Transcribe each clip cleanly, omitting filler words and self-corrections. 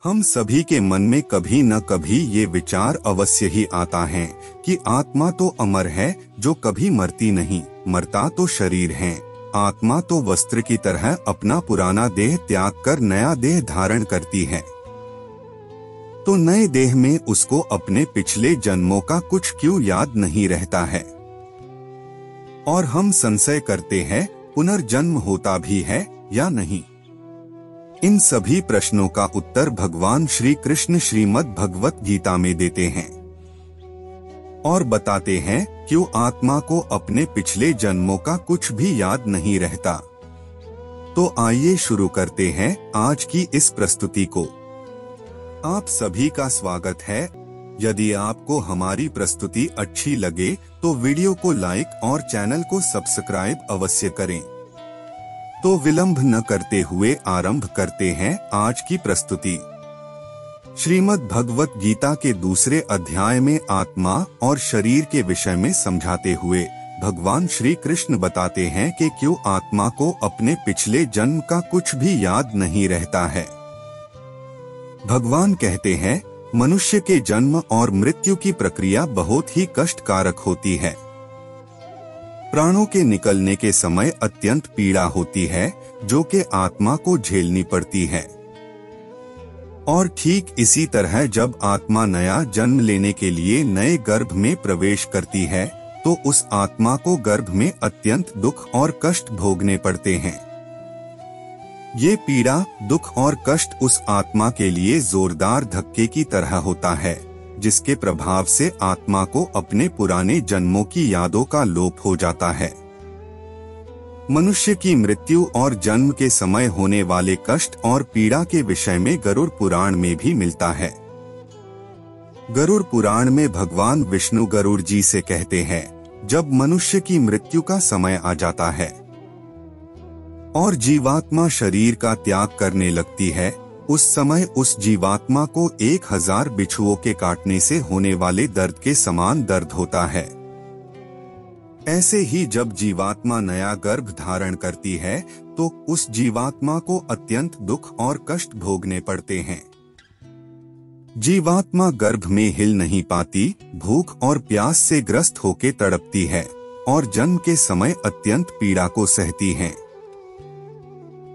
हम सभी के मन में कभी न कभी ये विचार अवश्य ही आता है कि आत्मा तो अमर है जो कभी मरती नहीं, मरता तो शरीर है। आत्मा तो वस्त्र की तरह अपना पुराना देह त्याग कर नया देह धारण करती है, तो नए देह में उसको अपने पिछले जन्मों का कुछ क्यों याद नहीं रहता है। और हम संशय करते हैं पुनर्जन्म होता भी है या नहीं। इन सभी प्रश्नों का उत्तर भगवान श्री कृष्ण श्रीमद् भगवत गीता में देते हैं और बताते हैं क्यों आत्मा को अपने पिछले जन्मों का कुछ भी याद नहीं रहता। तो आइए शुरू करते हैं आज की इस प्रस्तुति को। आप सभी का स्वागत है। यदि आपको हमारी प्रस्तुति अच्छी लगे तो वीडियो को लाइक और चैनल को सब्सक्राइब अवश्य करें। तो विलंब न करते हुए आरंभ करते हैं आज की प्रस्तुति। श्रीमद् भगवत गीता के दूसरे अध्याय में आत्मा और शरीर के विषय में समझाते हुए भगवान श्री कृष्ण बताते हैं कि क्यों आत्मा को अपने पिछले जन्म का कुछ भी याद नहीं रहता है। भगवान कहते हैं मनुष्य के जन्म और मृत्यु की प्रक्रिया बहुत ही कष्टकारक होती है। प्राणों के निकलने के समय अत्यंत पीड़ा होती है जो कि आत्मा को झेलनी पड़ती है। और ठीक इसी तरह जब आत्मा नया जन्म लेने के लिए नए गर्भ में प्रवेश करती है तो उस आत्मा को गर्भ में अत्यंत दुख और कष्ट भोगने पड़ते हैं। ये पीड़ा, दुख और कष्ट उस आत्मा के लिए जोरदार धक्के की तरह होता है, जिसके प्रभाव से आत्मा को अपने पुराने जन्मों की यादों का लोप हो जाता है। मनुष्य की मृत्यु और जन्म के समय होने वाले कष्ट और पीड़ा के विषय में गरुड़ पुराण में भी मिलता है। गरुड़ पुराण में भगवान विष्णु गरुड़ जी से कहते हैं, जब मनुष्य की मृत्यु का समय आ जाता है और जीवात्मा शरीर का त्याग करने लगती है, उस समय उस जीवात्मा को 1000 बिच्छुओं के काटने से होने वाले दर्द के समान दर्द होता है। ऐसे ही जब जीवात्मा नया गर्भ धारण करती है तो उस जीवात्मा को अत्यंत दुख और कष्ट भोगने पड़ते हैं। जीवात्मा गर्भ में हिल नहीं पाती, भूख और प्यास से ग्रस्त होकर तड़पती है और जन्म के समय अत्यंत पीड़ा को सहती है।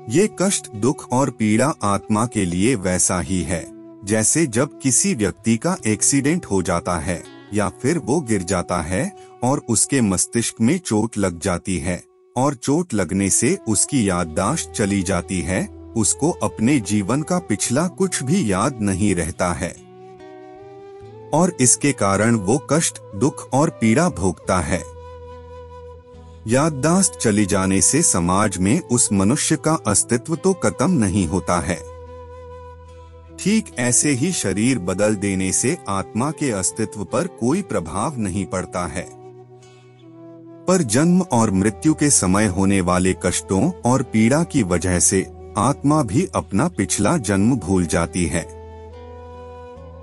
ये कष्ट, दुख और पीड़ा आत्मा के लिए वैसा ही है जैसे जब किसी व्यक्ति का एक्सीडेंट हो जाता है या फिर वो गिर जाता है और उसके मस्तिष्क में चोट लग जाती है और चोट लगने से उसकी याददाश्त चली जाती है, उसको अपने जीवन का पिछला कुछ भी याद नहीं रहता है और इसके कारण वो कष्ट, दुख और पीड़ा भोगता है। याददाश्त चली जाने से समाज में उस मनुष्य का अस्तित्व तो खत्म नहीं होता है। ठीक ऐसे ही शरीर बदल देने से आत्मा के अस्तित्व पर कोई प्रभाव नहीं पड़ता है, पर जन्म और मृत्यु के समय होने वाले कष्टों और पीड़ा की वजह से आत्मा भी अपना पिछला जन्म भूल जाती है।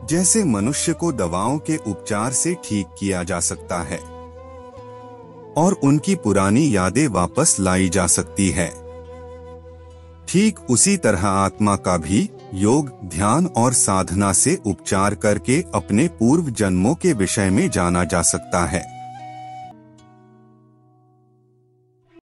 जैसे मनुष्य को दवाओं के उपचार से ठीक किया जा सकता है और उनकी पुरानी यादें वापस लाई जा सकती है, ठीक उसी तरह आत्मा का भी योग, ध्यान और साधना से उपचार करके अपने पूर्व जन्मों के विषय में जाना जा सकता है।